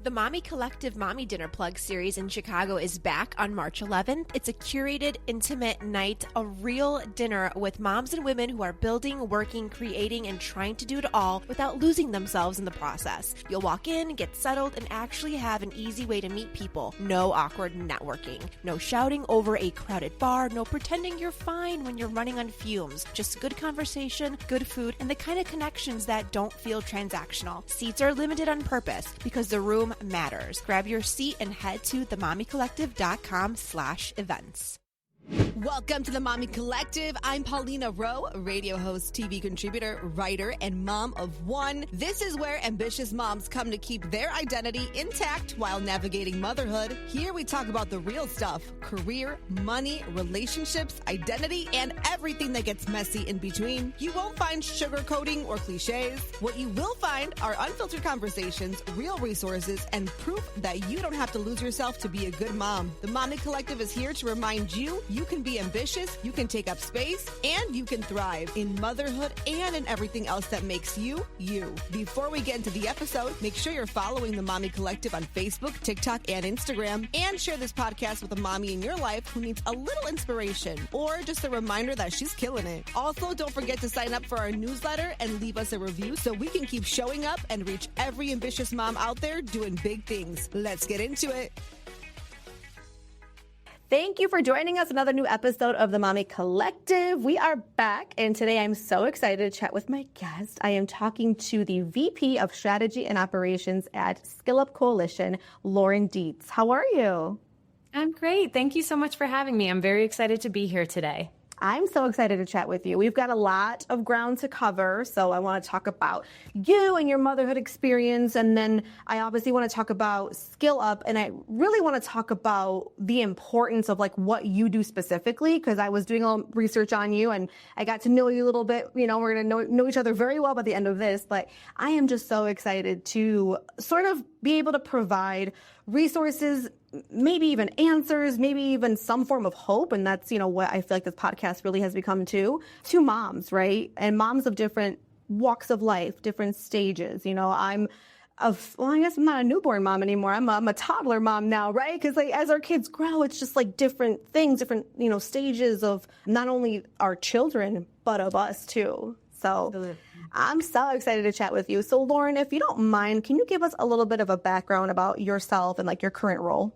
The Mami Collective Mommy Dinner Plug series in Chicago is back on March 11th. It's a curated, intimate night, a real dinner with moms and women who are building, working, creating, and trying to do it all without losing themselves in the process. You'll walk in, get settled, and actually have an easy way to meet people. No awkward networking. No shouting over a crowded bar. No pretending you're fine when you're running on fumes. Just good conversation, good food, and the kind of connections that don't feel transactional. Seats are limited on purpose because the room matters. Grab your seat and head to themamicollective.com/events. Welcome to the Mami Collective. I'm Paulina Rowe, radio host, TV contributor, writer, and mom of one. This is where ambitious moms come to keep their identity intact while navigating motherhood. Here we talk about the real stuff: career, money, relationships, identity, and everything that gets messy in between. You won't find sugarcoating or cliches. What you will find are unfiltered conversations, real resources, and proof that you don't have to lose yourself to be a good mom. The Mami Collective is here to remind you can be ambitious, you can take up space, and you can thrive in motherhood and in everything else that makes you, you. Before we get into the episode, make sure you're following the Mami Collective on Facebook, TikTok, and Instagram, and share this podcast with a mommy in your life who needs a little inspiration or just a reminder that she's killing it. Also, don't forget to sign up for our newsletter and leave us a review so we can keep showing up and reach every ambitious mom out there doing big things. Let's get into it. Thank you for joining us. Another new episode of the Mami Collective. We are back, and today I'm so excited to chat with my guest. I am talking to the VP of Strategy and Operations at Skill Up Coalition, Lauren Dietz. How are you? I'm great. Thank you so much for having me. I'm very excited to be here today. I'm so excited to chat with you. We've got a lot of ground to cover, so I want to talk about you and your motherhood experience, and then I obviously want to talk about Skill Up, and I really want to talk about the importance of like what you do specifically, because I was doing a little research on you, and I got to know you a little bit. You know, we're going to know each other very well by the end of this, but I am just so excited to sort of be able to provide resources, maybe even answers, maybe even some form of hope. And that's, you know, what I feel like this podcast really has become to moms, right? And moms of different walks of life, different stages. You know, I guess I'm not a newborn mom anymore. I'm a toddler mom now, right? Because like, as our kids grow, it's just like different things, different, you know, stages of not only our children, but of us too. So absolutely. I'm so excited to chat with you. So Lauren, if you don't mind, can you give us a little bit of a background about yourself and like your current role?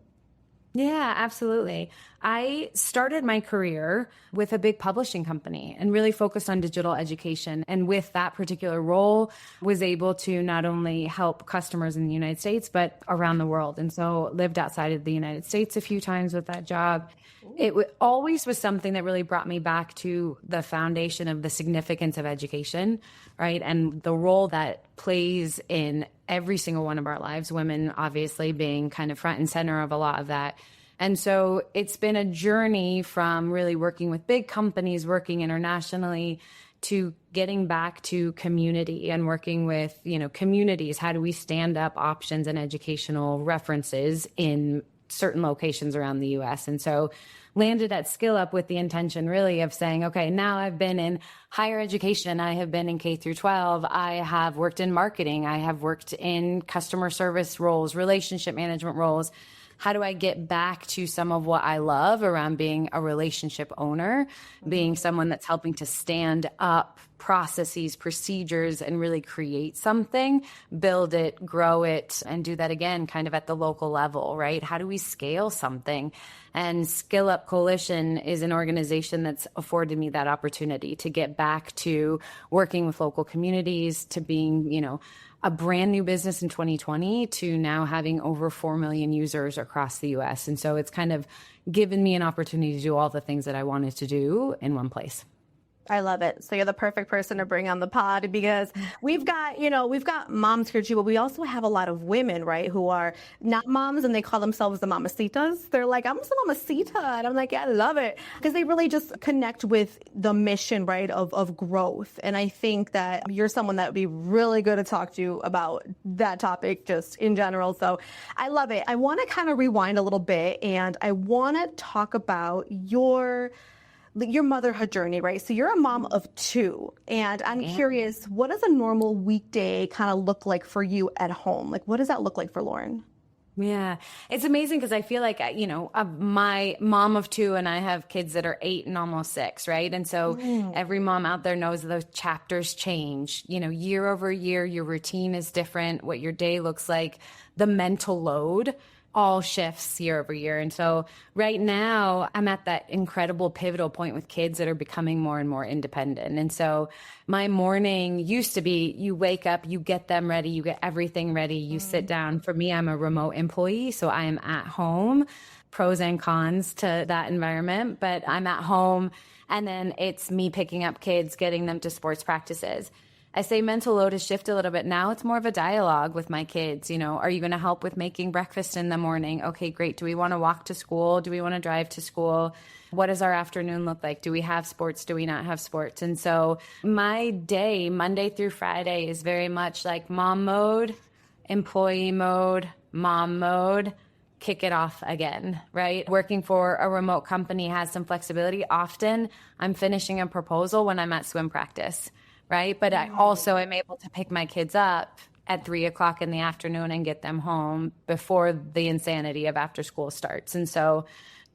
Yeah, absolutely. I started my career with a big publishing company and really focused on digital education. And with that particular role, was able to not only help customers in the United States, but around the world. And so lived outside of the United States a few times with that job. It always was something that really brought me back to the foundation of the significance of education, right? And the role that plays in every single one of our lives, women obviously being kind of front and center of a lot of that. And so it's been a journey from really working with big companies, working internationally, to getting back to community and working with, you know, communities. How do we stand up options and educational references in certain locations around the US? And so landed at Skill Up with the intention really of saying, okay, now I've been in higher education. I have been in K through 12. I have worked in marketing. I have worked in customer service roles, relationship management roles. How do I get back to some of what I love around being a relationship owner, being someone that's helping to stand up processes, procedures, and really create something, build it, grow it, and do that again kind of at the local level, right? How do we scale something? And Skill Up Coalition is an organization that's afforded me that opportunity to get back to working with local communities, to being, you know, a brand new business in 2020 to now having over 4 million users across the US. And so it's kind of given me an opportunity to do all the things that I wanted to do in one place. I love it. So you're the perfect person to bring on the pod, because we've got moms here too, but we also have a lot of women, right, who are not moms and they call themselves the mamacitas. They're like, I'm just a mamacita. And I'm like, yeah, I love it. Because they really just connect with the mission, right, of growth. And I think that you're someone that would be really good to talk to about that topic just in general. So I love it. I want to kind of rewind a little bit, and I want to talk about your motherhood journey, right? So you're a mom of 2, and I'm curious, what does a normal weekday kind of look like for you at home? Like, what does that look like for Lauren? Yeah. It's amazing because I feel like, my mom of 2 and I have kids that are 8 and almost 6, right? And so every mom out there knows those chapters change, year over year, your routine is different, what your day looks like, the mental load all shifts year over year. And so right now I'm at that incredible pivotal point with kids that are becoming more and more independent. And so my morning used to be, you wake up, you get them ready, you get everything ready, you sit down. For me, I'm a remote employee, so I am at home. Pros and cons to that environment, but I'm at home, and then it's me picking up kids, getting them to sports practices. I say mental load has shifted a little bit. Now it's more of a dialogue with my kids. Are you going to help with making breakfast in the morning? Okay, great. Do we want to walk to school? Do we want to drive to school? What does our afternoon look like? Do we have sports? Do we not have sports? And so my day, Monday through Friday, is very much like mom mode, employee mode, mom mode, kick it off again, right? Working for a remote company has some flexibility. Often I'm finishing a proposal when I'm at swim practice, right? But I also am able to pick my kids up at 3:00 in the afternoon and get them home before the insanity of after school starts. And so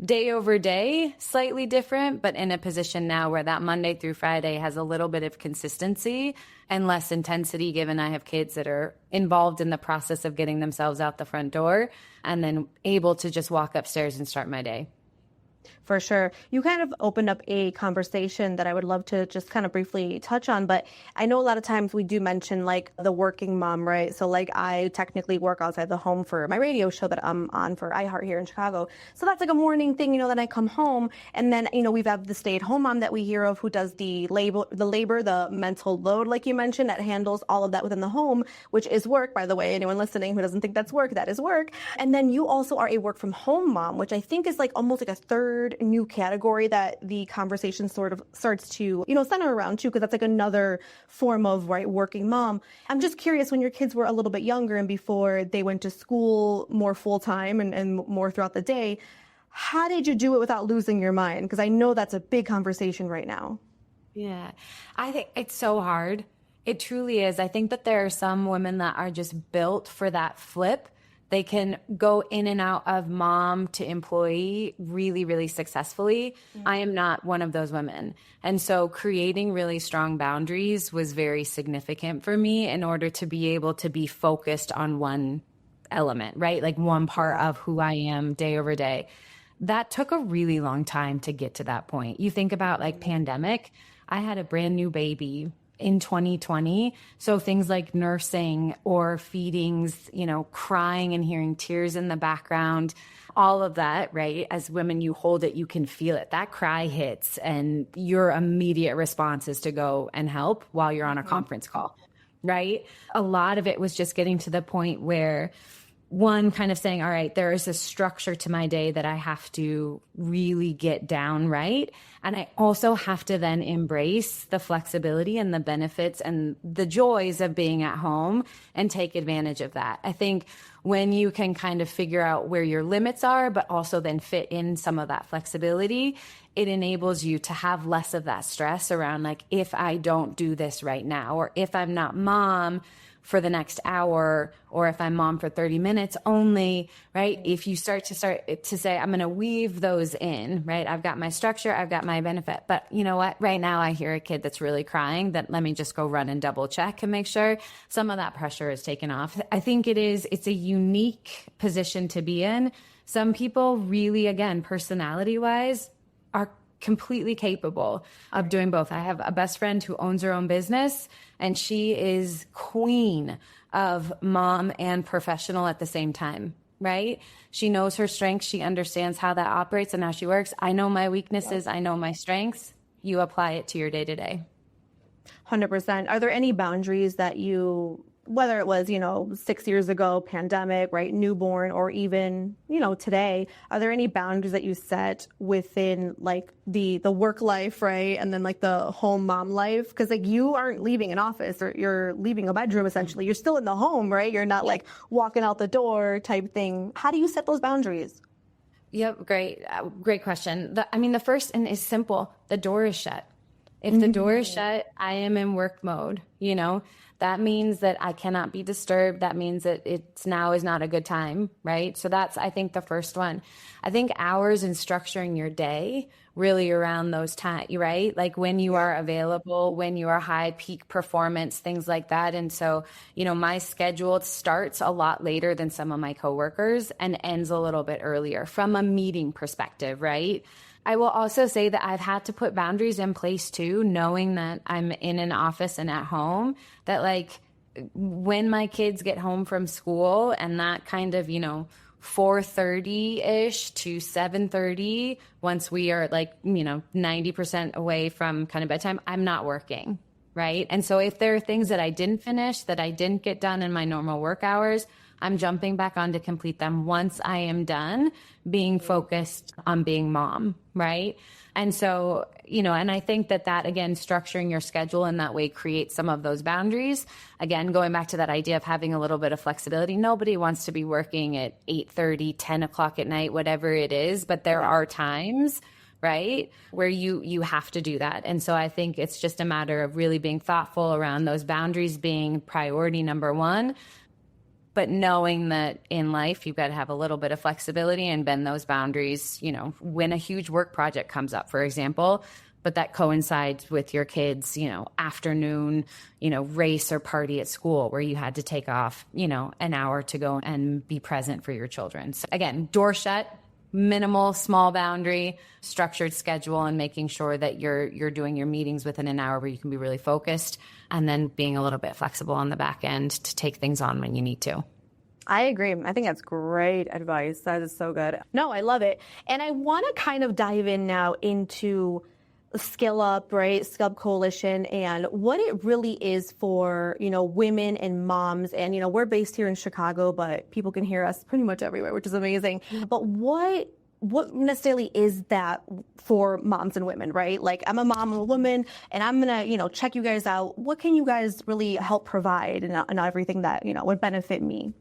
day over day, slightly different, but in a position now where that Monday through Friday has a little bit of consistency and less intensity, given I have kids that are involved in the process of getting themselves out the front door and then able to just walk upstairs and start my day. For sure. You kind of opened up a conversation that I would love to just kind of briefly touch on, but I know a lot of times we do mention like the working mom, right? So like I technically work outside the home for my radio show that I'm on for iHeart here in Chicago. So that's like a morning thing, then I come home and then, we've had the stay-at-home mom that we hear of who does the labor, the mental load, like you mentioned, that handles all of that within the home, which is work, by the way. Anyone listening who doesn't think that's work, that is work. And then you also are a work from home mom, which I think is like almost like a third new category that the conversation sort of starts to, center around too, because that's like another form of, right, working mom. I'm just curious, when your kids were a little bit younger and before they went to school more full time and more throughout the day, how did you do it without losing your mind? Because I know that's a big conversation right now. Yeah, I think it's so hard. It truly is. I think that there are some women that are just built for that flip. They can go in and out of mom to employee really, really successfully. I am not one of those women. And so creating really strong boundaries was very significant for me in order to be able to be focused on one element, right? Like one part of who I am day over day. That took a really long time to get to that point. You think about like pandemic, I had a brand new baby in 2020. So things like nursing or feedings, crying and hearing tears in the background, all of that, right? As women, you hold it, you can feel it. That cry hits and your immediate response is to go and help while you're on a conference call, right? A lot of it was just getting to the point where one, kind of saying, all right, there is a structure to my day that I have to really get down right. And I also have to then embrace the flexibility and the benefits and the joys of being at home and take advantage of that. I think when you can kind of figure out where your limits are, but also then fit in some of that flexibility, it enables you to have less of that stress around like, if I don't do this right now, or if I'm not mom for the next hour, or if I'm mom for 30 minutes only, right? If you start to say, I'm going to weave those in, right? I've got my structure, I've got my benefit, but you know what? Right now I hear a kid that's really crying, that let me just go run and double check and make sure some of that pressure is taken off. I think it's a unique position to be in. Some people really, again, personality wise, are completely capable of doing both. I have a best friend who owns her own business, and she is queen of mom and professional at the same time, right? She knows her strengths. She understands how that operates and how she works. I know my weaknesses. I know my strengths. You apply it to your day to day. 100%. Are there any boundaries that you, whether it was, 6 years ago, pandemic, right, newborn, or even, today, are there any boundaries that you set within like the work life, right, and then like the home mom life? Because like you aren't leaving an office, or you're leaving a bedroom essentially. You're still in the home, right? You're not like walking out the door type thing. How do you set those boundaries? Yep, great question. The first and is simple. The door is shut. If the door is shut, I am in work mode. that means that I cannot be disturbed. That means that now is not a good time, right? So that's, I think, the first one. I think hours and structuring your day really around those times, right? Like when you are available, when you are high peak performance, things like that. And so, my schedule starts a lot later than some of my coworkers and ends a little bit earlier from a meeting perspective, right? I will also say that I've had to put boundaries in place too, knowing that I'm in an office and at home, that like when my kids get home from school and that kind of, 4:30-ish to 7:30, once we are 90% away from kind of bedtime, I'm not working, right? And so if there are things that I didn't finish, that I didn't get done in my normal work hours, I'm jumping back on to complete them once I am done being focused on being mom, right? And so, and I think that again, structuring your schedule in that way creates some of those boundaries. Again, going back to that idea of having a little bit of flexibility. Nobody wants to be working at 8:30, 10 o'clock at night, whatever it is, but there are times, right, where you have to do that. And so I think it's just a matter of really being thoughtful around those boundaries being priority number one, but knowing that in life, you've got to have a little bit of flexibility and bend those boundaries, when a huge work project comes up, for example, but that coincides with your kids, afternoon, race or party at school where you had to take off, an hour to go and be present for your children. So again, door shut, minimal, small boundary, structured schedule, and making sure that you're doing your meetings within an hour where you can be really focused, and then being a little bit flexible on the back end to take things on when you need to. I agree. I think that's great advice. That is so good. No, I love it. And I want to kind of dive in now into Skill Up, right? Skill Up Coalition and what it really is for, women and moms. And, we're based here in Chicago, but people can hear us pretty much everywhere, which is amazing. But what necessarily is that for moms and women, right? Like I'm a mom, I'm a woman, and I'm going to, check you guys out. What can you guys really help provide and everything that, would benefit me?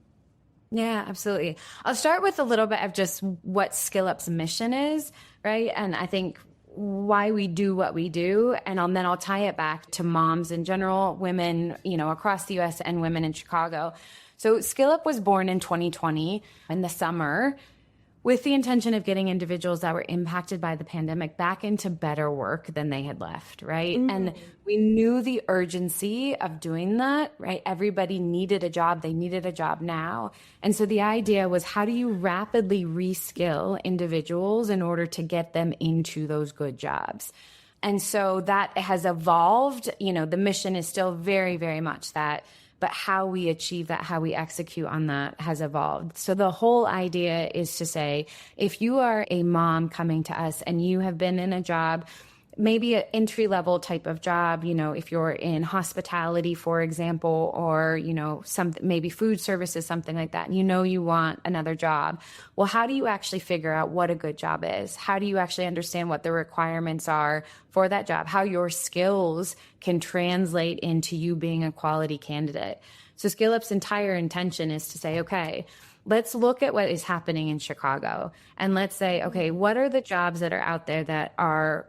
Yeah, absolutely. I'll start with a little bit of just what Skill Up's mission is, right? And I think why we do what we do, and then I'll tie it back to moms in general, women, across the U.S. and women in Chicago. So Skill Up was born in 2020 in the summer with the intention of getting individuals that were impacted by the pandemic back into better work than they had left, right? Mm-hmm. And we knew the urgency of doing that, right? Everybody needed a job. They needed a job now. And so the idea was, how do you rapidly reskill individuals in order to get them into those good jobs? And so that has evolved. The mission is still very, very much that, but how we achieve that, how we execute on that has evolved. So the whole idea is to say, if you are a mom coming to us and you have been in a job, maybe an entry-level type of job, if you're in hospitality, for example, or, maybe food services, something like that, and you want another job. Well, how do you actually figure out what a good job is? How do you actually understand what the requirements are for that job? How your skills can translate into you being a quality candidate? So Skill Up's entire intention is to say, okay, let's look at what is happening in Chicago, and let's say, okay, what are the jobs that are out there that are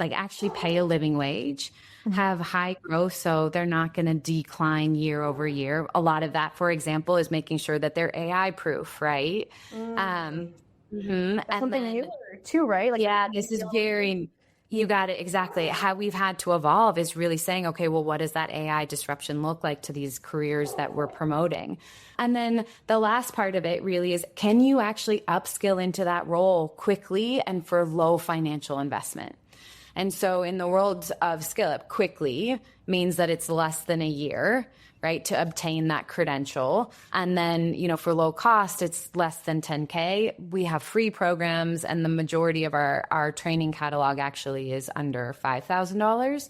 actually pay a living wage, have high growth, so they're not going to decline year over year. A lot of that, for example, is making sure that they're AI proof, right? That's something newer too, right? This is very, you got it, exactly. How we've had to evolve is really saying, okay, well, what does that AI disruption look like to these careers that we're promoting? And then the last part of it really is, can you actually upskill into that role quickly and for low financial investment? And so in the world of Skill Up, quickly means that it's less than a year, right, to obtain that credential. And then, for low cost, it's less than $10K. We have free programs, and the majority of our training catalog actually is under $5,000.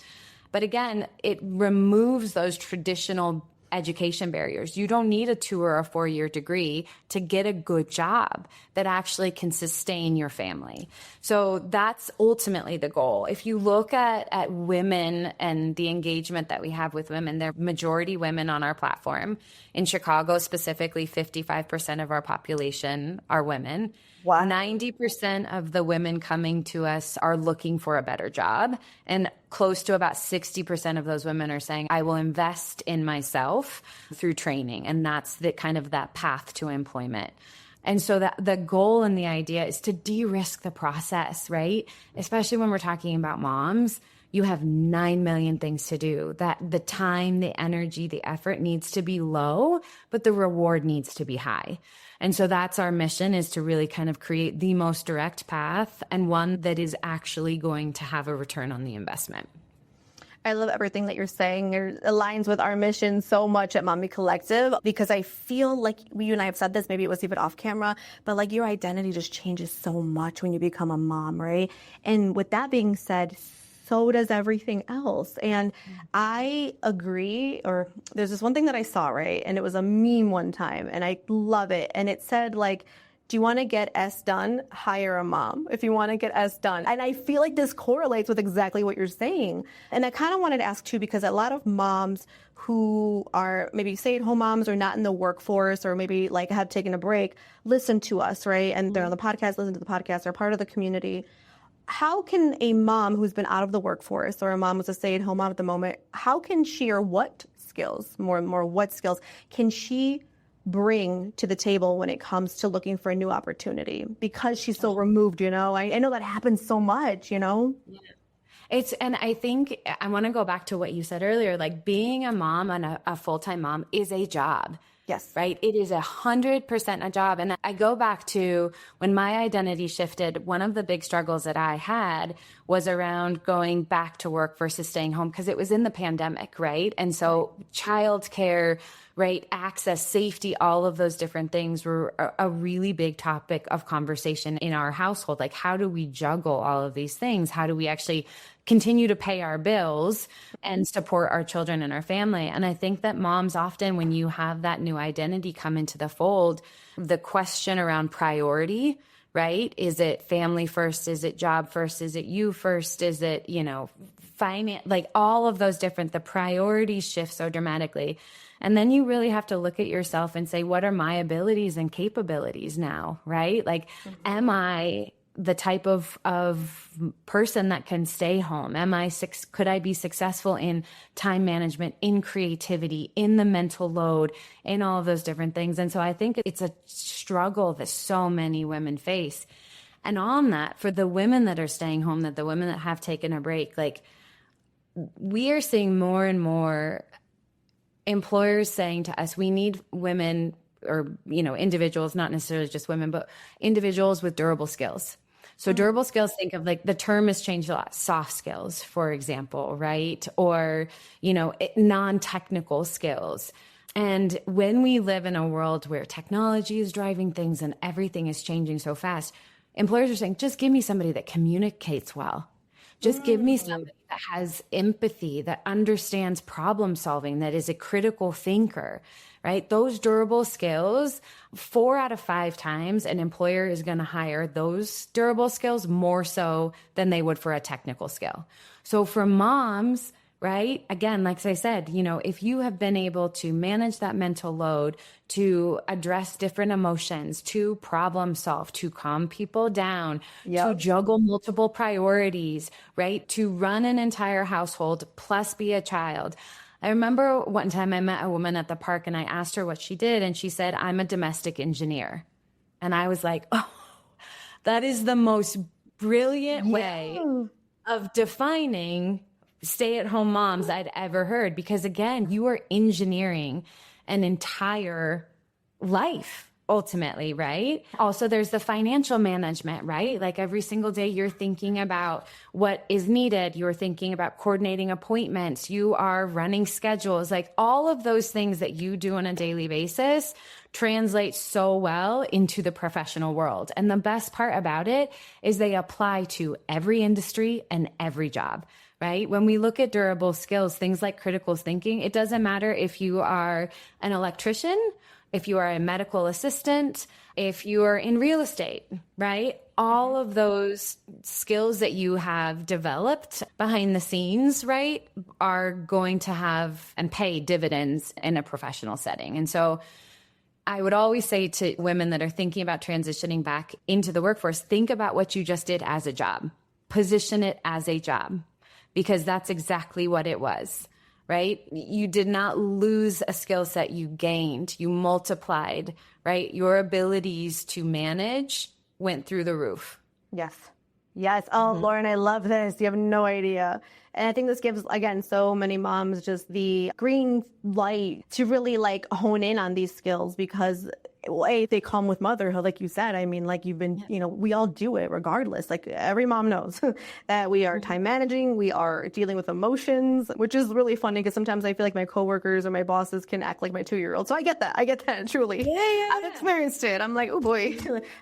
But again, it removes those traditional education barriers. You don't need a 2 or a 4-year degree to get a good job that actually can sustain your family. So that's ultimately the goal. If you look at women and the engagement that we have with women, they're majority women on our platform. In Chicago specifically, 55% of our population are women. Wow. 90% of the women coming to us are looking for a better job. And close to about 60% of those women are saying, I will invest in myself through training. And that's the kind of that path to employment. And so that the goal and the idea is to de-risk the process, right? Especially when we're talking about moms, you have 9 million things to do. That the time, the energy, the effort needs to be low, but the reward needs to be high. And so that's our mission, is to really kind of create the most direct path and one that is actually going to have a return on the investment. I love everything that you're saying. It aligns with our mission so much at Mami Collective, because I feel like you and I have said this, maybe it was even off camera, but like your identity just changes so much when you become a mom, right? And with that being said, so does everything else. And I agree, or there's this one thing that I saw, right? And it was a meme one time and I love it. And it said like, do you want to get S done? Hire a mom if you want to get S done. And I feel like this correlates with exactly what you're saying. And I kind of wanted to ask too, because a lot of moms who are maybe stay-at-home moms or not in the workforce, or maybe like have taken a break, listen to us, right? And they're on the podcast, listen to the podcast, they're part of the community. How can a mom who's been out of the workforce, or a mom who's a stay-at-home mom at the moment, how can she, or what skills, what skills can she bring to the table when it comes to looking for a new opportunity, because she's so removed, you know? I know that happens so much, you know? Yeah. And I think I want to go back to what you said earlier, like being a mom and a full-time mom is a job. Yes. Right. It is 100% a job. And I go back to when my identity shifted. One of the big struggles that I had was around going back to work versus staying home, because it was in the pandemic. Right. And so childcare, right, access, safety, all of those different things were a really big topic of conversation in our household. Like, how do we juggle all of these things? How do we actually continue to pay our bills and support our children and our family? And I think that moms often, when you have that new identity come into the fold, the question around priority, right? Is it family first? Is it job first? Is it you first? Is it, finance? Like all of those different, the priorities shift so dramatically. And then you really have to look at yourself and say, what are my abilities and capabilities now, right? Like, am I the type of person that can stay home? Could I be successful in time management, in creativity, in the mental load, in all of those different things? And so I think it's a struggle that so many women face. And on that, for the women that are staying home, that the women that have taken a break, like we are seeing more and more employers saying to us, we need women, or, individuals, not necessarily just women, but individuals with durable skills. So durable skills, think of like the term has changed a lot. Soft skills, for example, right? Or, non-technical skills. And when we live in a world where technology is driving things and everything is changing so fast, employers are saying, just give me somebody that communicates well. Just give me somebody that has empathy, that understands problem solving, that is a critical thinker, right? Those durable skills, 4 out of 5 times an employer is going to hire those durable skills more so than they would for a technical skill. So for moms, right? Again, like I said, if you have been able to manage that mental load, to address different emotions, to problem solve, to calm people down, to juggle multiple priorities, right? To run an entire household plus be a child. I remember one time I met a woman at the park and I asked her what she did. And she said, I'm a domestic engineer. And I was like, oh, that is the most brilliant way of defining stay-at-home moms I'd ever heard. Because again, you are engineering an entire life ultimately, right? Also, there's the financial management, right? Like every single day you're thinking about what is needed. You're thinking about coordinating appointments. You are running schedules. Like all of those things that you do on a daily basis translate so well into the professional world. And the best part about it is they apply to every industry and every job. Right? When we look at durable skills, things like critical thinking, it doesn't matter if you are an electrician, if you are a medical assistant, if you are in real estate, right? All of those skills that you have developed behind the scenes, right, are going to have and pay dividends in a professional setting. And so I would always say to women that are thinking about transitioning back into the workforce, think about what you just did as a job. Position it as a job. because that's exactly what it was, right? You did not lose a skill set, you gained, you multiplied, right? Your abilities to manage went through the roof. Yes. Yes. Oh, Lauren, I love this. You have no idea. And I think this gives, again, so many moms just the green light to really like hone in on these skills, because A, they come with motherhood, like you said. I mean, like you've been, you know, we all do it regardless. Like every mom knows that we are time managing, we are dealing with emotions, which is really funny because sometimes I feel like my coworkers or my bosses can act like my 2-year-old. So I get that truly. I've experienced it. I'm like, oh boy,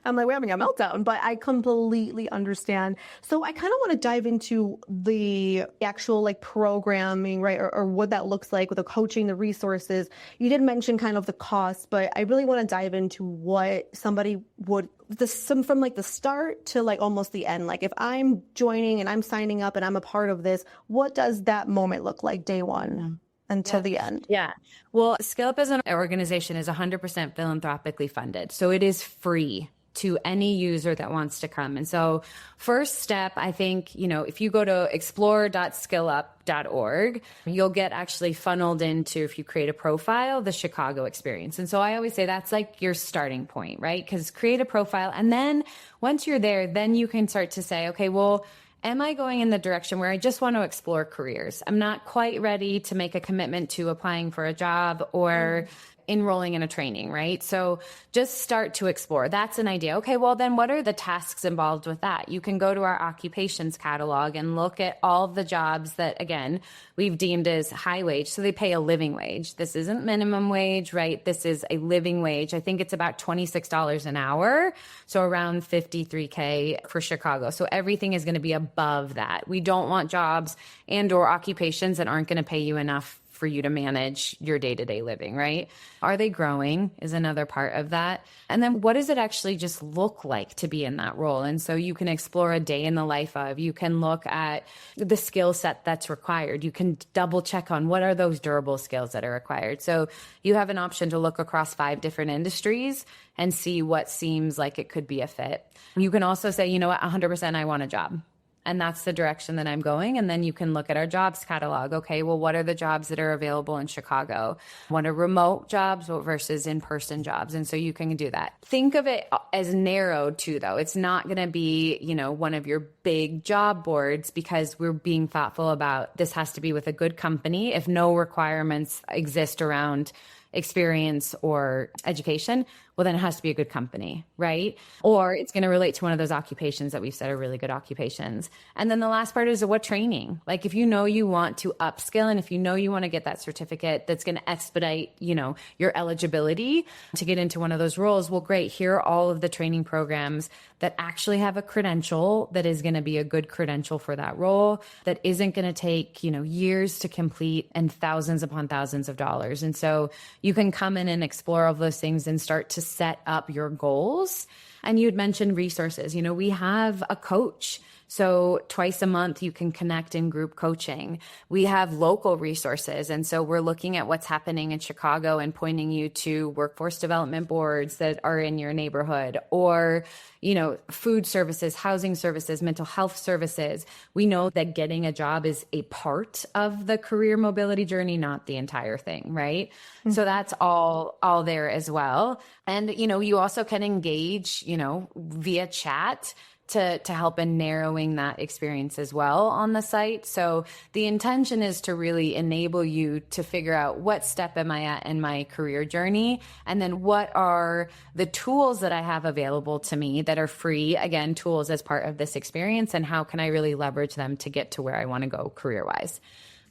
I'm like, we're having a meltdown, but I completely understand. So I kind of want to dive into the actual like programming, right? Or what that looks like with the coaching, the resources. You did mention kind of the cost, but I really want to dive into what somebody would, from like the start to like almost the end. Like if I'm joining and I'm signing up and I'm a part of this, what does that moment look like day one until the end? Yeah. Well, Scale Up as an organization is 100% philanthropically funded. So it is free to any user that wants to come. And so first step, I think, you know, if you go to explore.skillup.org, you'll get actually funneled into, if you create a profile, the Chicago experience. And so I always say that's like your starting point, right? Because create a profile. And then once you're there, then you can start to say, okay, well, am I going in the direction where I just want to explore careers? I'm not quite ready to make a commitment to applying for a job or enrolling in a training, right? So just start to explore. That's an idea. Okay, well then what are the tasks involved with that? You can go to our occupations catalog and look at all the jobs that, again, we've deemed as high wage. So they pay a living wage. This isn't minimum wage, right? This is a living wage. I think it's about $26 an hour. So around $53K for Chicago. So everything is going to be above that. We don't want jobs and or occupations that aren't going to pay you enough for you to manage your day-to-day living, right? Are they growing is another part of that. And then what does it actually just look like to be in that role? And so you can explore a day in the life of, you can look at the skill set that's required. You can double check on what are those durable skills that are required. So you have an option to look across 5 different industries and see what seems like it could be a fit. You can also say, you know what, 100% I want a job. And that's the direction that I'm going. And then you can look at our jobs catalog. Okay, well, what are the jobs that are available in Chicago? What are remote jobs versus in-person jobs? And so you can do that. Think of it as narrowed too, though. It's not going to be, you know, one of your big job boards, because we're being thoughtful about this has to be with a good company. If no requirements exist around experience or education, well, then it has to be a good company, right? Or it's going to relate to one of those occupations that we've said are really good occupations. And then the last part is what training? Like if you know you want to upskill and if you know you want to get that certificate that's going to expedite, you know, your eligibility to get into one of those roles, well, great. Here are all of the training programs that actually have a credential that is going to be a good credential for that role, that isn't going to take, you know, years to complete and thousands upon thousands of dollars. And so you can come in and explore all those things and start to set up your goals. And you'd mentioned resources. You know, we have a coach. So twice a month, you can connect in group coaching. We have local resources. And so we're looking at what's happening in Chicago and pointing you to workforce development boards that are in your neighborhood, or, you know, food services, housing services, mental health services. We know that getting a job is a part of the career mobility journey, not the entire thing, right? Mm-hmm. So that's all there as well. And, you know, you also can engage, you know, via chat to help in narrowing that experience as well on the site. So the intention is to really enable you to figure out what step am I at in my career journey, and then what are the tools that I have available to me that are free, again, tools as part of this experience, and how can I really leverage them to get to where I want to go career-wise.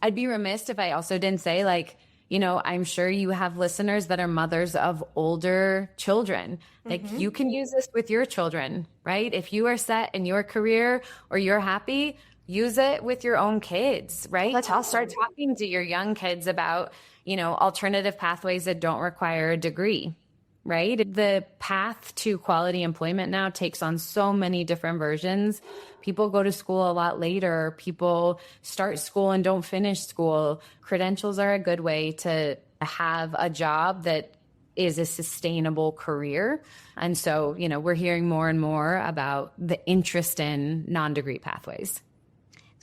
I'd be remiss if I also didn't say, like, you know, I'm sure you have listeners that are mothers of older children. Like you can use this with your children, right? If you are set in your career or you're happy, use it with your own kids, right? Let's all start talking to your young kids about, you know, alternative pathways that don't require a degree, right? The path to quality employment now takes on so many different versions. People go to school a lot later. People start school and don't finish school. Credentials are a good way to have a job that is a sustainable career. And so, you know, we're hearing more and more about the interest in non-degree pathways.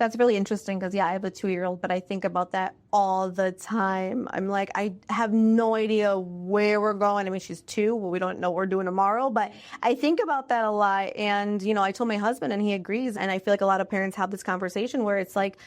That's really interesting because, I have a 2-year-old, but I think about that all the time. I'm like, I have no idea where we're going. I mean, she's 2. Well, we don't know what we're doing tomorrow, but I think about that a lot. And, I told my husband and he agrees. And I feel like a lot of parents have this conversation where it's like,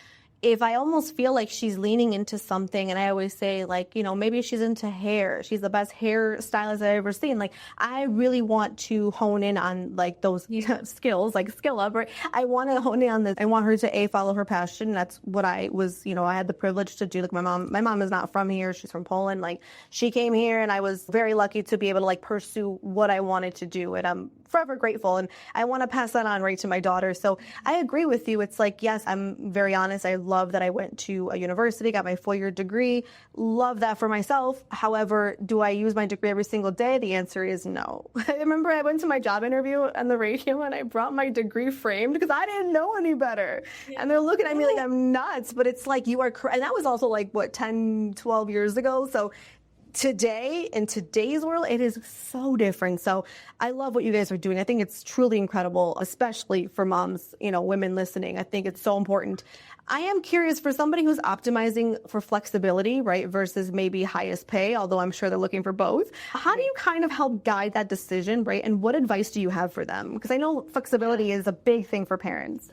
if I almost feel like she's leaning into something, and I always say, like, maybe she's into hair. She's the best hair stylist I've ever seen. Like, I really want to hone in on, like, those skills, like skill up, right? I want to hone in on this. I want her to, follow her passion. That's what I was, I had the privilege to do. Like, my mom is not from here. She's from Poland. Like, she came here, and I was very lucky to be able to, like, pursue what I wanted to do. And I'm forever grateful. And I want to pass that on right to my daughter. So I agree with you. It's like, yes, I'm very honest. I love that I went to a university, got my 4-year degree. Love that for myself. However, do I use my degree every single day? The answer is no. I remember I went to my job interview on the radio and I brought my degree framed because I didn't know any better. And they're looking at me like I'm nuts, but it's like, you are correct. And that was also like, 10, 12 years ago. So today, in today's world, it is so different. So I love what you guys are doing. I think it's truly incredible, especially for moms, women listening. I think it's so important. I am curious, for somebody who's optimizing for flexibility, right, versus maybe highest pay, although I'm sure they're looking for both. How do you kind of help guide that decision, right? And what advice do you have for them? Because I know flexibility is a big thing for parents.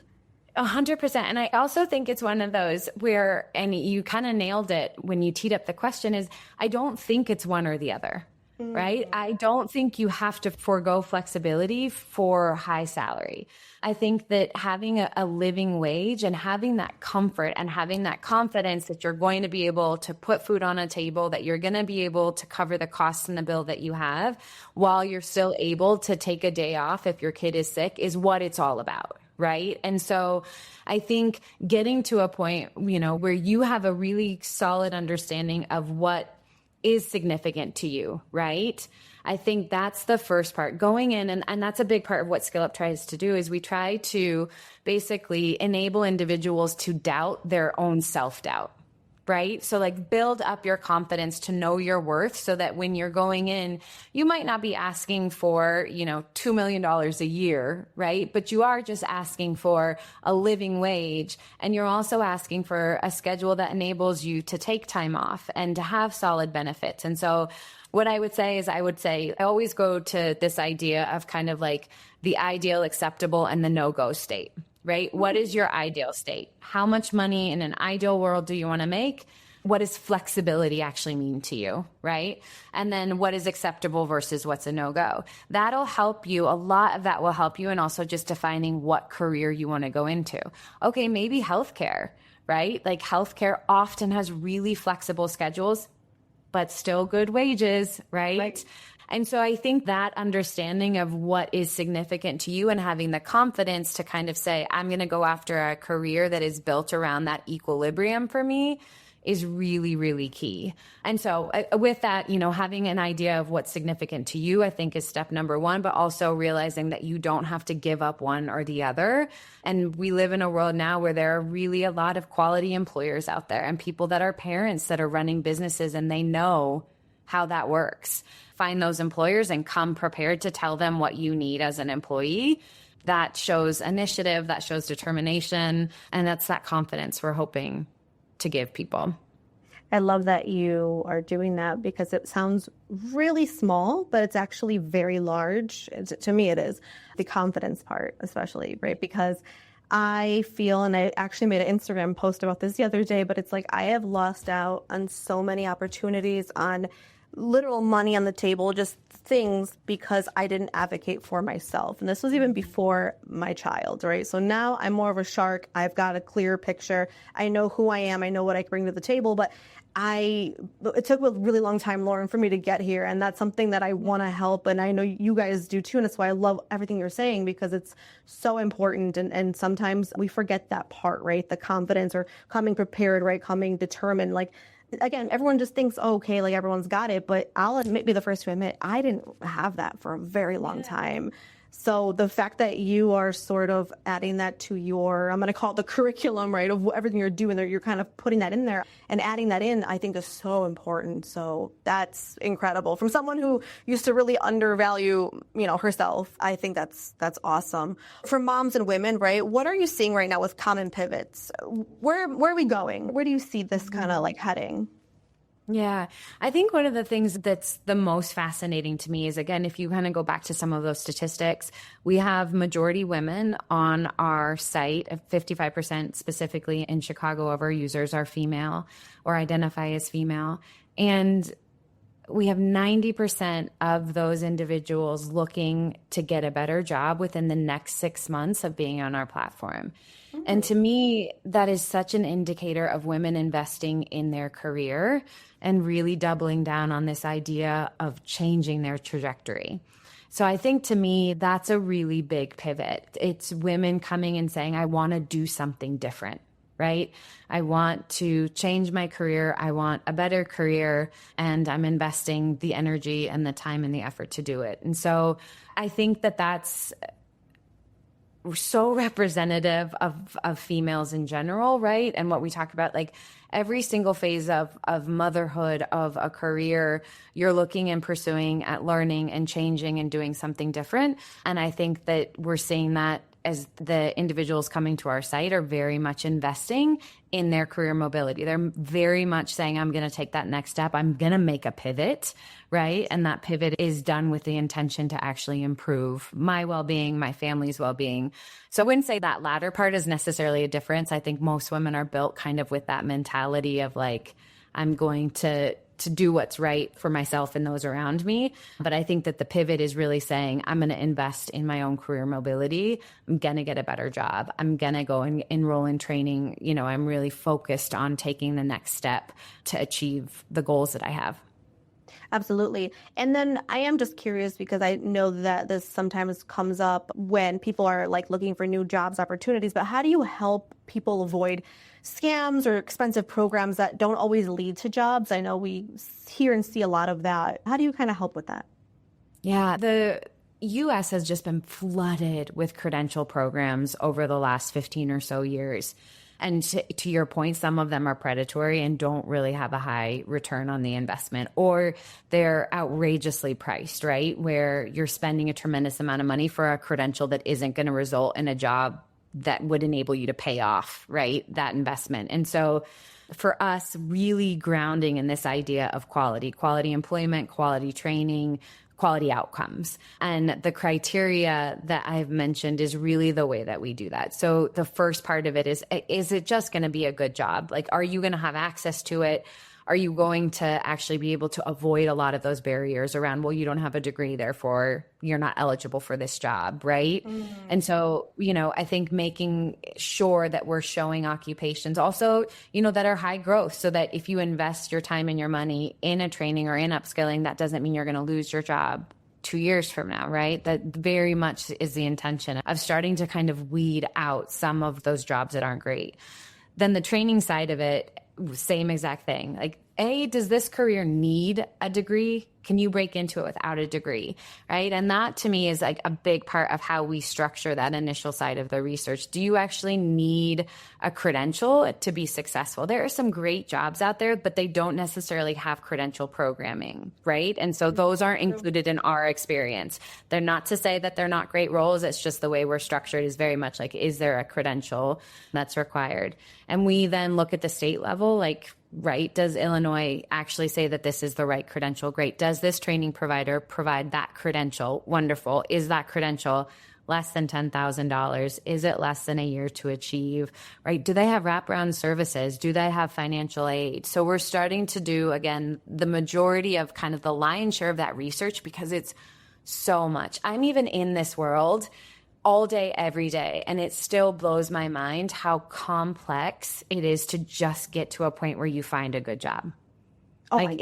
100%. And I also think it's one of those where, and you kind of nailed it when you teed up the question, is I don't think it's one or the other, right? I don't think you have to forego flexibility for high salary. I think that having a living wage and having that comfort and having that confidence that you're going to be able to put food on a table, that you're going to be able to cover the costs and the bill that you have while you're still able to take a day off if your kid is sick is what it's all about. Right. And so I think getting to a point, where you have a really solid understanding of what is significant to you, right? I think that's the first part. Going in, and that's a big part of what Skill Up tries to do, is we try to basically enable individuals to doubt their own self-doubt. Right? So like build up your confidence to know your worth so that when you're going in, you might not be asking for, $2 million a year, right? But you are just asking for a living wage. And you're also asking for a schedule that enables you to take time off and to have solid benefits. And so what I would say is I always go to this idea of kind of like the ideal, acceptable, and the no-go state. Right? What is your ideal state? How much money in an ideal world do you want to make? What does flexibility actually mean to you? Right? And then what is acceptable versus what's a no-go? That'll help you. A lot of that will help you. And also just defining what career you want to go into. Okay, maybe healthcare, right? Like healthcare often has really flexible schedules, but still good wages, right? And so I think that understanding of what is significant to you and having the confidence to kind of say, I'm going to go after a career that is built around that equilibrium for me is really, really key. And so with that, having an idea of what's significant to you, I think is step number one, but also realizing that you don't have to give up one or the other. And we live in a world now where there are really a lot of quality employers out there and people that are parents that are running businesses and they know how that works. Find those employers and come prepared to tell them what you need as an employee. That shows initiative, that shows determination, and that's that confidence we're hoping to give people. I love that you are doing that because it sounds really small, but it's actually very large. To me, it is. The confidence part, especially, right? Because I feel, and I actually made an Instagram post about this the other day, but it's like I have lost out on so many opportunities, on literal money on the table, just things because I didn't advocate for myself. And this was even before my child, right? So now I'm more of a shark. I've got a clear picture. I know who I am. I know what I bring to the table, but it took a really long time, Lauren, for me to get here. And that's something that I want to help. And I know you guys do too. And that's why I love everything you're saying, because it's so important. And sometimes we forget that part, right? The confidence or coming prepared, right? Coming determined. Like, again, everyone just thinks, oh, okay, like everyone's got it. But I'll be the first to admit, I didn't have that for a very long time. So the fact that you are sort of adding that to your, I'm going to call it the curriculum, right, of everything you're doing there, you're kind of putting that in there and adding that in, I think is so important. So that's incredible. From someone who used to really undervalue, herself, I think that's awesome. For moms and women, right, what are you seeing right now with common pivots? Where are we going? Where do you see this kind of like heading? Yeah, I think one of the things that's the most fascinating to me is, again, if you kind of go back to some of those statistics, we have majority women on our site, 55% specifically in Chicago of our users are female or identify as female. And we have 90% of those individuals looking to get a better job within the next 6 months of being on our platform. Mm-hmm. And to me, that is such an indicator of women investing in their career and really doubling down on this idea of changing their trajectory. So I think to me, that's a really big pivot. It's women coming and saying, I want to do something different, right? I want to change my career. I want a better career, and I'm investing the energy and the time and the effort to do it. And so I think that that's so representative of females in general, right? And what we talk about, like every single phase of motherhood, of a career, you're looking and pursuing at learning and changing and doing something different. And I think that we're seeing that as the individuals coming to our site are very much investing in their career mobility. They're very much saying, I'm going to take that next step. I'm going to make a pivot, right? And that pivot is done with the intention to actually improve my well-being, my family's well-being. So I wouldn't say that latter part is necessarily a difference. I think most women are built kind of with that mentality of like, I'm going to do what's right for myself and those around me. But I think that the pivot is really saying, I'm going to invest in my own career mobility. I'm going to get a better job. I'm going to go and enroll in training. I'm really focused on taking the next step to achieve the goals that I have. Absolutely. And then I am just curious because I know that this sometimes comes up when people are like looking for new jobs opportunities, but how do you help people avoid scams or expensive programs that don't always lead to jobs? I know we hear and see a lot of that. How do you kind of help with that? Yeah, the U.S. has just been flooded with credential programs over the last 15 or so years. And to your point, some of them are predatory and don't really have a high return on the investment, or they're outrageously priced, right? Where you're spending a tremendous amount of money for a credential that isn't going to result in a job that would enable you to pay off, right, that investment. And so for us, really grounding in this idea of quality employment, quality training, quality outcomes. And the criteria that I've mentioned is really the way that we do that. So the first part of it is it just going to be a good job? Like, are you going to have access to it? Are you going to actually be able to avoid a lot of those barriers around, well, you don't have a degree, therefore you're not eligible for this job, right? Mm-hmm. And so, I think making sure that we're showing occupations also, that are high growth, so that if you invest your time and your money in a training or in upskilling, that doesn't mean you're going to lose your job 2 years from now, right? That very much is the intention of starting to kind of weed out some of those jobs that aren't great. Then the training side of it, same exact thing. Like, does this career need a degree? Can you break into it without a degree, right? And that to me is like a big part of how we structure that initial side of the research. Do you actually need a credential to be successful? There are some great jobs out there, but they don't necessarily have credential programming, right? And so those aren't included in our experience. They're not to say that they're not great roles. It's just the way we're structured is very much like, is there a credential that's required? And we then look at the state level, like, right, does Illinois actually say that this is the right credential? Great. Does this training provider provide that credential? Wonderful. Is that credential less than $10,000? Is it less than a year to achieve, right? Do they have wraparound services? Do they have financial aid? So we're starting to do, again, the majority of kind of the lion's share of that research, because it's so much. I'm even in this world all day, every day. And it still blows my mind how complex it is to just get to a point where you find a good job. Oh, like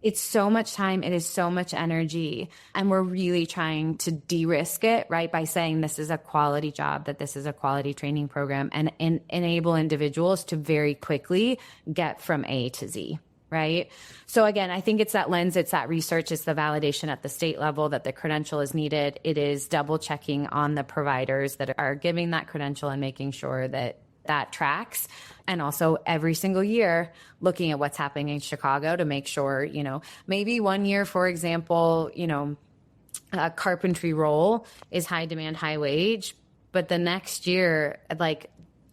it's so much time. It is so much energy. And we're really trying to de-risk it, right? By saying this is a quality job, that this is a quality training program, and enable individuals to very quickly get from A to Z. right? So again, I think it's that lens, it's that research, it's the validation at the state level that the credential is needed. It is double checking on the providers that are giving that credential and making sure that that tracks. And also every single year looking at what's happening in Chicago to make sure, maybe one year, for example, a carpentry role is high demand, high wage, but the next year,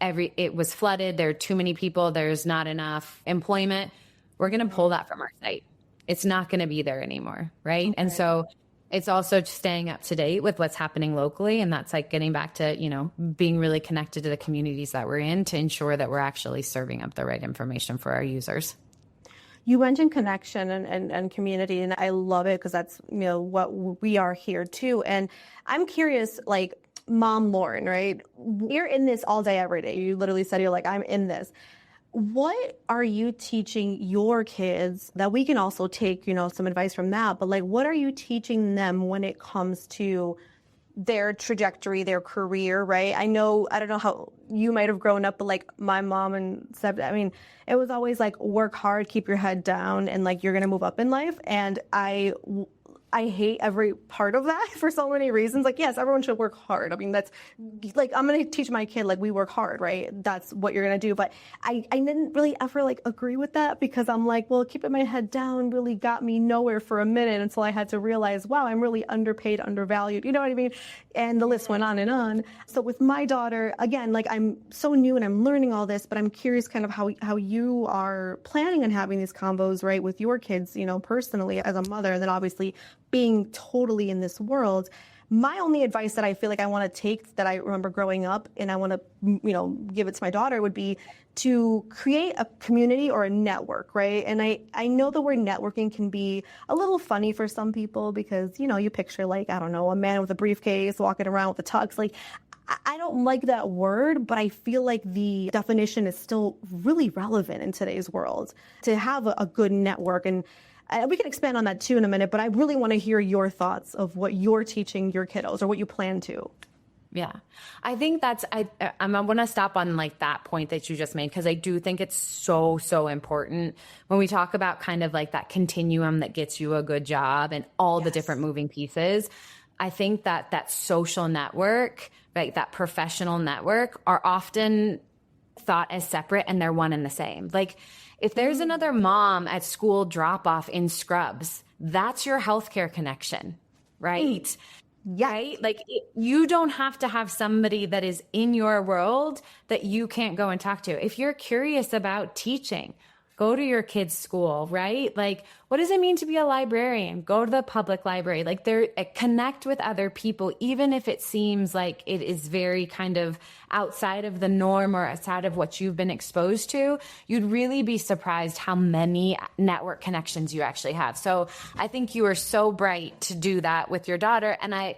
it was flooded. There are too many people. There's not enough employment. We're going to pull that from our site. It's not going to be there anymore. Right. Okay. And so it's also staying up to date with what's happening locally. And that's like getting back to, being really connected to the communities that we're in to ensure that we're actually serving up the right information for our users. You mentioned connection and community, and I love it because that's, what we are here too. And I'm curious, Mom Lauren, right? You're in this all day, every day. You literally said you're like, I'm in this. What are you teaching your kids that we can also take, some advice from that, but what are you teaching them when it comes to their trajectory, their career, right? I don't know how you might have grown up, but my mom and Seb, it was always work hard, keep your head down, and you're going to move up in life. And I hate every part of that for so many reasons. Yes, everyone should work hard. That's I'm going to teach my kid, we work hard, right? That's what you're going to do. But I didn't really ever agree with that because I'm well, keeping my head down really got me nowhere for a minute until I had to realize, wow, I'm really underpaid, undervalued. You know what I mean? And the list went on and on. So with my daughter, again, I'm so new and I'm learning all this, but I'm curious kind of how you are planning on having these combos, right, with your kids, personally as a mother, and then obviously being totally in this world. My only advice that I feel I want to take that I remember growing up and I want to, give it to my daughter would be to create a community or a network, right? And I know the word networking can be a little funny for some people because, you picture a man with a briefcase walking around with a tux. I don't like that word, but I feel the definition is still really relevant in today's world to have a good network. And we can expand on that too in a minute, but I really want to hear your thoughts of what you're teaching your kiddos or what you plan to. Yeah, I think I want to stop on that point that you just made, because I do think it's so, so important when we talk about kind of that continuum that gets you a good job and all the different moving pieces. I think that social network, right, that professional network are often thought as separate, and they're one and the same. If there's another mom at school drop-off in scrubs, that's your healthcare connection, right? Yeah. Right? You don't have to have somebody that is in your world that you can't go and talk to. If you're curious about teaching, go to your kid's school, right? What does it mean to be a librarian? Go to the public library. Connect with other people, even if it seems like it is very kind of outside of the norm or outside of what you've been exposed to. You'd really be surprised how many network connections you actually have. So I think you are so bright to do that with your daughter. And I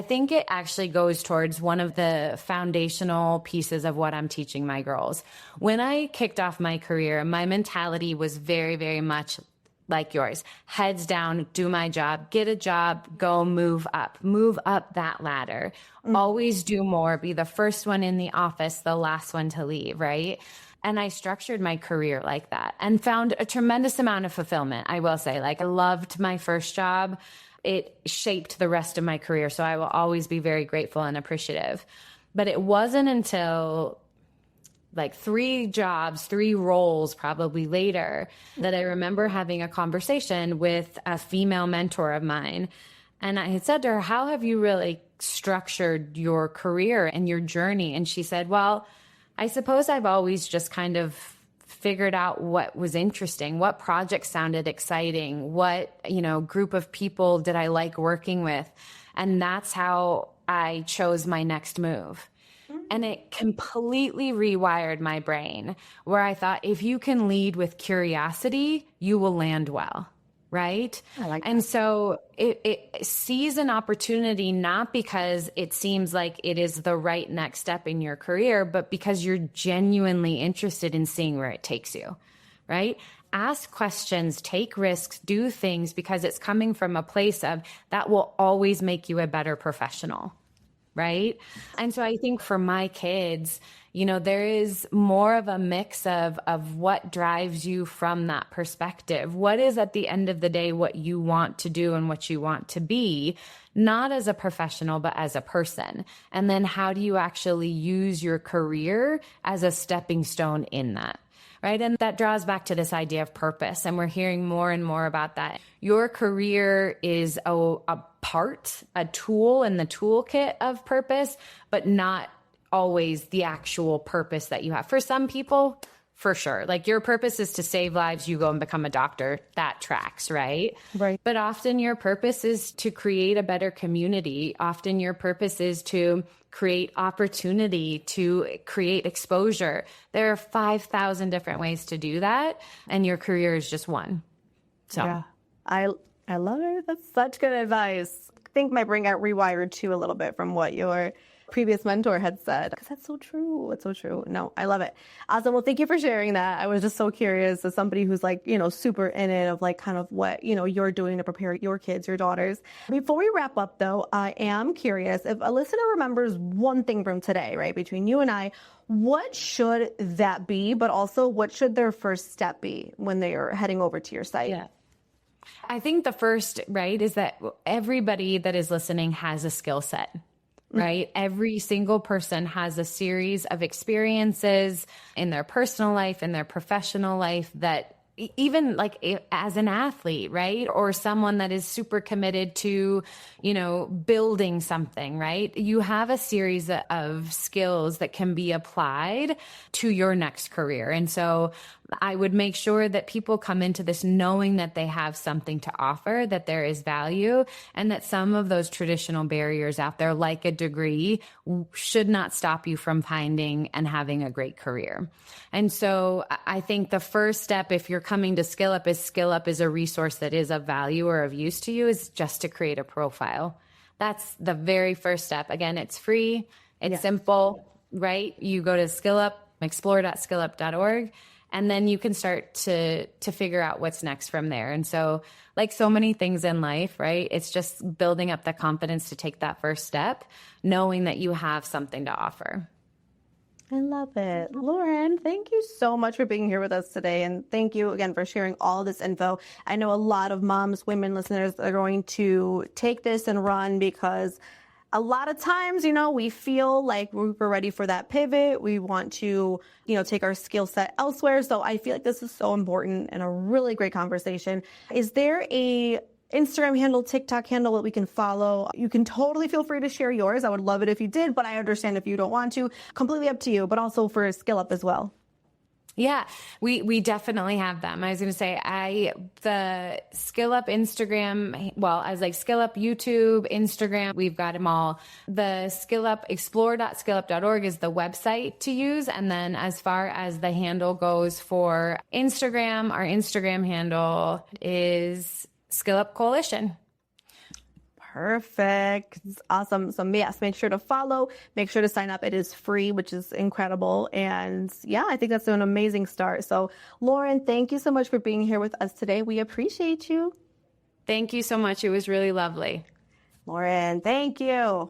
think it actually goes towards one of the foundational pieces of what I'm teaching my girls. When I kicked off my career, my mentality was very, very much like yours. Heads down, do my job, get a job, go move up that ladder. Always do more, be the first one in the office, the last one to leave, right? And I structured my career like that and found a tremendous amount of fulfillment. I will say, I loved my first job. It shaped the rest of my career. So I will always be very grateful and appreciative. But it wasn't until 3 jobs, 3 roles probably later that I remember having a conversation with a female mentor of mine. And I had said to her, how have you really structured your career and your journey? And she said, well, I suppose I've always just kind of figured out what was interesting, what projects sounded exciting, what, group of people did I like working with. And that's how I chose my next move. And it completely rewired my brain, where I thought, if you can lead with curiosity, you will land well, right? I like that. And so it sees an opportunity, not because it seems like it is the right next step in your career, but because you're genuinely interested in seeing where it takes you, right? Ask questions, take risks, do things because it's coming from a place of that will always make you a better professional. right? And so I think for my kids, there is more of a mix of what drives you from that perspective. What is at the end of the day what you want to do and what you want to be, not as a professional, but as a person. And then how do you actually use your career as a stepping stone in that? Right. And that draws back to this idea of purpose. And we're hearing more and more about that. Your career is a part, a tool in the toolkit of purpose, but not always the actual purpose that you have. For some people, for sure. Like your purpose is to save lives. You go and become a doctor. That tracks, right? Right. But often your purpose is to create a better community. Often your purpose is to create opportunity, to create exposure. There are 5,000 different ways to do that. And your career is just one. So yeah, I love it. That's such good advice. I think my brain got rewired too a little bit from what your previous mentor had said, because that's so true. It's so true. No, I love it. Awesome. Well, thank you for sharing that. I was just so curious as somebody who's like, super in it of like kind of what, you're doing to prepare your kids, your daughters. Before we wrap up though, I am curious if a listener remembers one thing from today, right? Between you and I, what should that be? But also what should their first step be when they are heading over to your site? Yeah. I think the first, right, is that everybody that is listening has a skill set. Right? Every single person has a series of experiences in their personal life, in their professional life that even like as an athlete, right? Or someone that is super committed to, building something, right? You have a series of skills that can be applied to your next career. And so I would make sure that people come into this knowing that they have something to offer, that there is value, and that some of those traditional barriers out there, like a degree, should not stop you from finding and having a great career. And so I think the first step, if you're coming to Skill Up is a resource that is of value or of use to you, is just to create a profile. That's the very first step. Again, it's free. It's simple, right? You go to explore.skillup.org. And then you can start to figure out what's next from there. And so like so many things in life, right? It's just building up the confidence to take that first step, knowing that you have something to offer. I love it. Lauren, thank you so much for being here with us today. And thank you again for sharing all this info. I know a lot of moms, women listeners are going to take this and run because a lot of times, we feel like we're ready for that pivot. We want to, take our skill set elsewhere. So I feel like this is so important and a really great conversation. Is there a Instagram handle, TikTok handle that we can follow? You can totally feel free to share yours. I would love it if you did, but I understand if you don't want to. Completely up to you, but also for Skill Up as well. Yeah, we definitely have them. I was going to say, the Skill Up Instagram, I was like Skill Up YouTube, Instagram, we've got them all. The Skill Up, explore.skillup.org is the website to use. And then as far as the handle goes for Instagram, our Instagram handle is Skill Up Coalition. Perfect. Awesome. So yes, make sure to follow, make sure to sign up. It is free, which is incredible. And yeah, I think that's an amazing start. So Lauren, thank you so much for being here with us today. We appreciate you. Thank you so much. It was really lovely. Lauren, thank you.